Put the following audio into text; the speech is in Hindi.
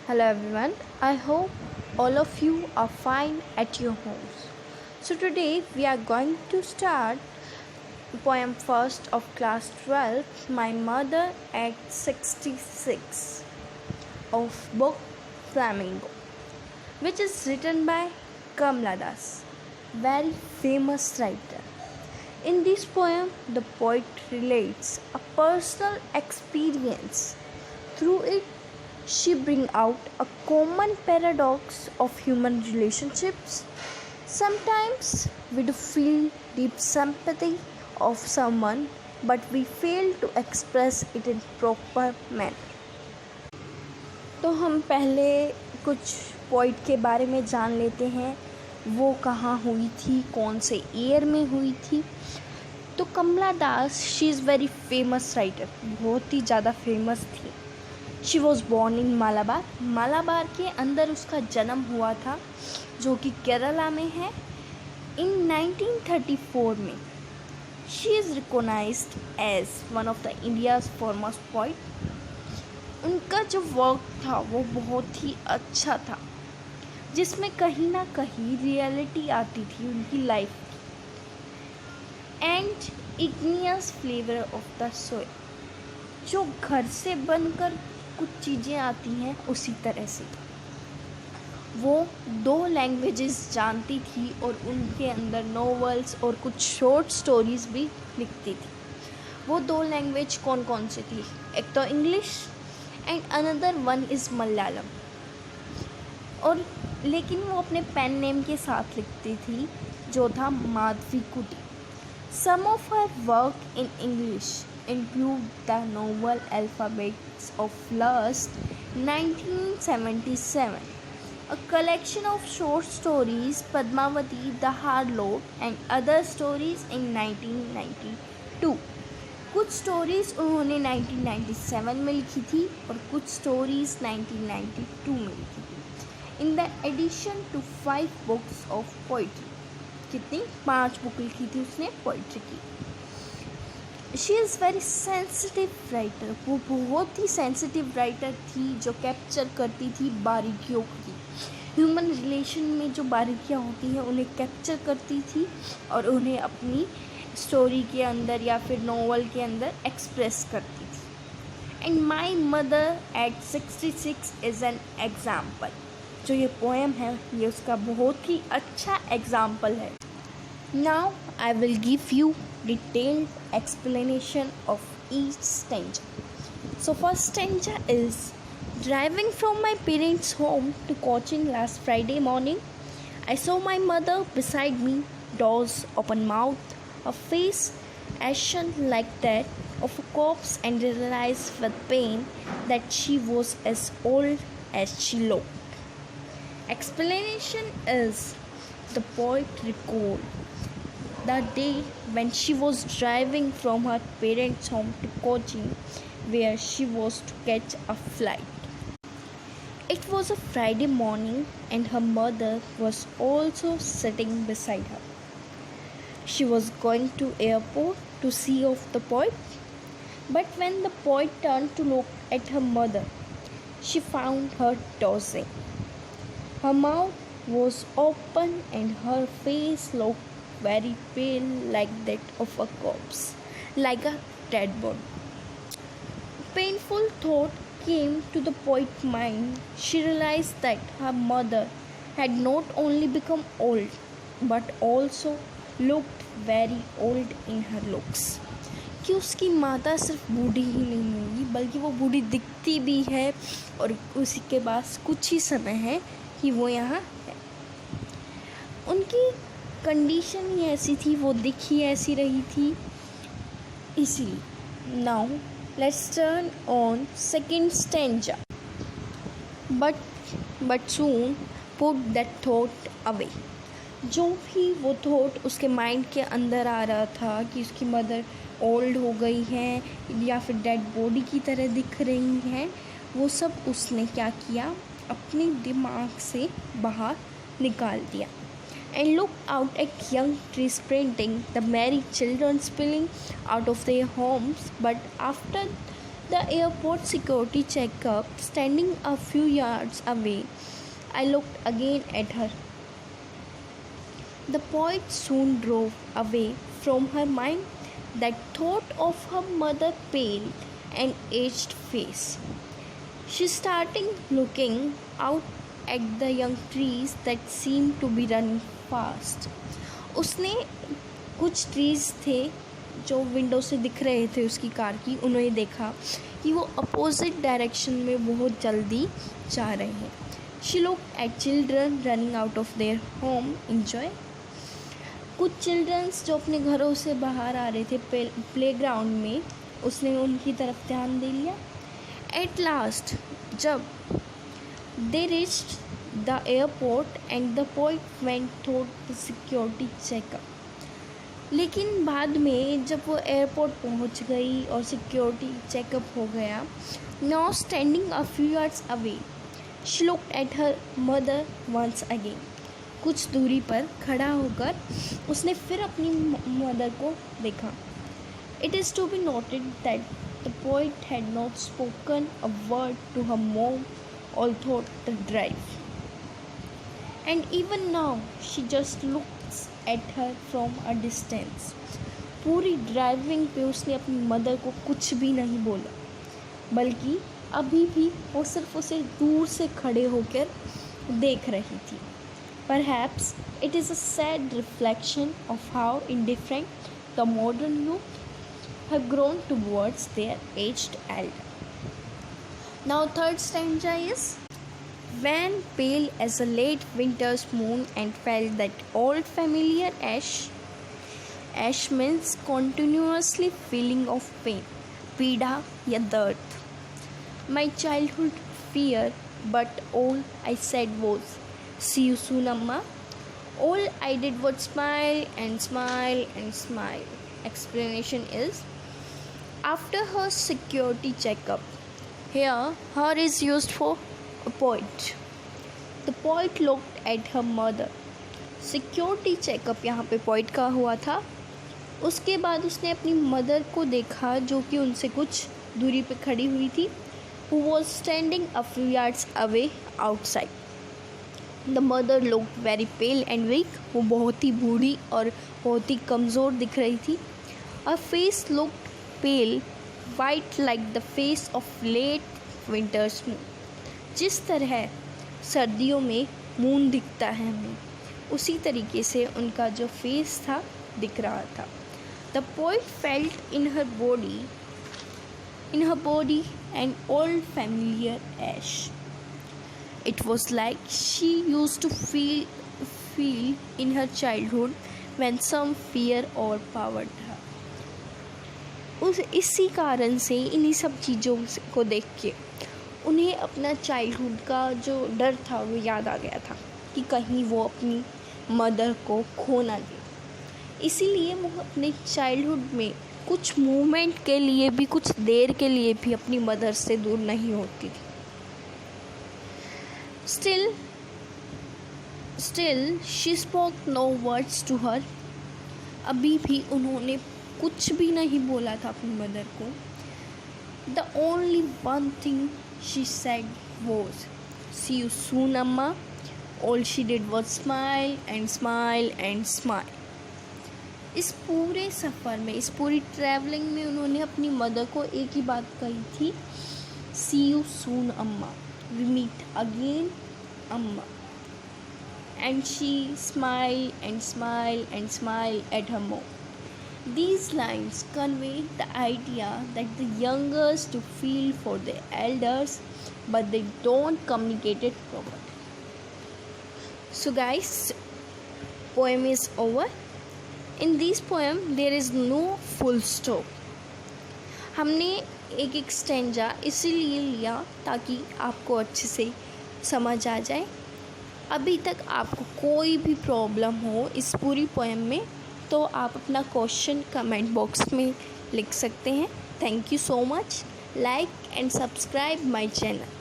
Hello everyone. I hope all of you are fine at your homes. So today we are going to start poem first of class 12, My Mother at 66 of book Flamingo, which is written by Kamla Das, very famous writer. In this poem, the poet relates a personal experience. Through it, she brings out a common paradox of human relationships. Sometimes we do feel deep sympathy of someone, but we fail to express it in proper manner. तो हम पहले कुछ पोइट के बारे में जान लेते हैं, वो कहाँ हुई थी, कौन से ईयर में हुई थी। तो Kamala Das, she is very famous writer, बहुत ही ज़्यादा फेमस थी। She was born in Malabar. Malabar के अंदर उसका जन्म हुआ था, जो कि केरला में है। इन 1934 में she is recognized as one of the India's foremost poet. उनका जो वर्क था वो बहुत ही अच्छा था, जिसमें कहीं ना कहीं रियलिटी आती थी उनकी लाइफ की। And igneous flavour of the soil, जो घर से बनकर कुछ चीज़ें आती हैं उसी तरह से वो 2 लैंग्वेजेस जानती थी और उनके अंदर नॉवेल्स और कुछ शॉर्ट स्टोरीज़ भी लिखती थी। वो 2 लैंग्वेज कौन कौन सी थी? एक तो English and another one is Malayalam. और लेकिन वो अपने पेन नेम के साथ लिखती थी, जो था Madhavikutty. Some of her work in English include the novel Alphabets of Lust 1977, a collection of short stories Padmavati the Harlot and other stories in 1992। कुछ स्टोरीज़ उन्होंने 1997 में लिखी थी और कुछ स्टोरीज़ 1992 में लिखी थी। In the addition to 5 books of poetry, कितनी 5 बुक लिखी थी उसने पोइट्री की। She is very sensitive writer, वो बहुत ही सेंसिटिव राइटर थी, जो कैप्चर करती थी बारीकियों की। ह्यूमन रिलेशन में जो बारीकियाँ होती हैं उन्हें कैप्चर करती थी और उन्हें अपनी स्टोरी के अंदर या फिर नॉवल के अंदर एक्सप्रेस करती थी। And my mother eight 66 is an example. जो ये पोएम है ये उसका बहुत ही अच्छा एग्ज़ाम्पल है। Now I will give you detailed explanation of each stanza. So first stanza is, driving from my parents' home to Cochin last Friday morning, I saw my mother beside me, doors open mouth, a face ashen like that of a corpse, and realized with pain that she was as old as she looked. Explanation is, the poet recalled the day when she was driving from her parents' home to Cochin, where she was to catch a flight. It was a Friday morning and her mother was also sitting beside her. She was going to airport to see off the poet, but when the poet turned to look at her mother, she found her dozing. Her mouth was open and her face looked very pale, like that of a corpse, like a dead body. Painful thought came to the poet's mind. She realized that her mother had not only become old but also looked very old in her looks. कि उसकी माता सिर्फ बूढ़ी ही नहीं होगी बल्कि वो बूढ़ी दिखती भी है और उसी के पास कुछ ही समय है कि वो यहाँ है। उनकी कंडीशन ही ऐसी थी, वो दिख ही ऐसी रही थी, इसीलिए। Now let's turn on second stanza. But soon put that thought away. जो भी वो थॉट उसके माइंड के अंदर आ रहा था कि उसकी मदर ओल्ड हो गई हैं या फिर डेड बॉडी की तरह दिख रही हैं, वो सब उसने क्या किया, अपने दिमाग से बाहर निकाल दिया। And looked out at young trees sprinting, the merry children spilling out of their homes. But after The airport security checkup standing a few yards away. I looked again at her. The poet soon drove away from her mind that thought of her mother's pale and aged face. She started looking out at the young trees that seemed to be running fast. उसने कुछ ट्रीज थे जो विंडो से दिख रहे थे उसकी कार की, उन्होंने देखा कि वो अपोजिट डायरेक्शन में बहुत जल्दी जा रहे हैं. She looked eight children running out of their home enjoy. कुछ चिल्ड्रंस जो अपने घरों से बाहर आ रहे थे प्लेग्राउंड में, उसने उनकी तरफ ध्यान दे लिया. एट लास्ट जब they reached the airport and the poet went through the security checkup. लेकिन बाद में जब वो एयरपोर्ट पहुंच गई और सिक्योरिटी चेकअप हो गया, now standing a few yards away, she looked at her mother once again. कुछ दूरी पर खड़ा होकर उसने फिर अपनी मदर को देखा. It is to be noted that the poet had not spoken a word to her mom all through the drive. And even now she just looks at her from a distance. पूरी ड्राइविंग पे उसने अपनी मदर को कुछ भी नहीं बोला, बल्कि अभी भी वो सिर्फ उसे दूर से खड़े होकर देख रही थी. Perhaps it is a sad reflection of how indifferent the modern youth have grown towards their aged elder. Now third stanza is: when pale as a late winter's moon and felt that old familiar ash. Ash means continuously feeling of pain, पीड़ा या दर्द. My childhood fear, but all I said was, see you soon, Amma. All I did was smile and smile and smile. Explanation is: after her security checkup, here her is used for a poet. The poet looked at her mother. Security checkup यहाँ पे poet का हुआ था. उसके बाद उसने अपनी मदर को देखा जो कि उनसे कुछ दूरी पे खड़ी हुई थी, who was standing a few yards away outside. The mother looked very pale and weak. वो बहुत ही बूढ़ी और बहुत ही कमज़ोर दिख रही थी. Her face looked pale, white like the face of late winter's moon. जिस तरह सर्दियों में मून दिखता है हमें, उसी तरीके से उनका जो फेस था दिख रहा था. The poet felt in her body an old familiar ash. It was like she used to feel in her childhood when some fear overpowered her. इसी कारण से इन्हीं सब चीज़ों को देख के उन्हें अपना चाइल्डहुड का जो डर था वो याद आ गया था कि कहीं वो अपनी मदर को खो ना दे. इसीलिए वो अपने चाइल्डहुड में कुछ मोमेंट के लिए भी, कुछ देर के लिए भी अपनी मदर से दूर नहीं होती थी. Still, she spoke no words to her. अभी भी उन्होंने कुछ भी नहीं बोला था अपनी मदर को. The only one thing she said was, see you soon, Amma. All she did was smile and smile and smile. इस पूरे सफ़र में, इस पूरी ट्रैवलिंग में उन्होंने अपनी मदर को एक ही बात कही थी, see you soon, Amma. We meet again, Amma. And she smiled and smiled and smiled at her mom. These lines convey the idea that the youngers to feel for their elders, but they don't communicate it properly. So guys, poem is over. In this poem there is no full stop. हमने एक एक स्टैंजा इसीलिए लिया ताकि आपको अच्छे से समझ आ जाए. अभी तक आपको कोई भी प्रॉब्लम हो इस पूरी पोएम में तो आप अपना क्वेश्चन कमेंट बॉक्स में लिख सकते हैं. Thank you so much. Like and subscribe my channel.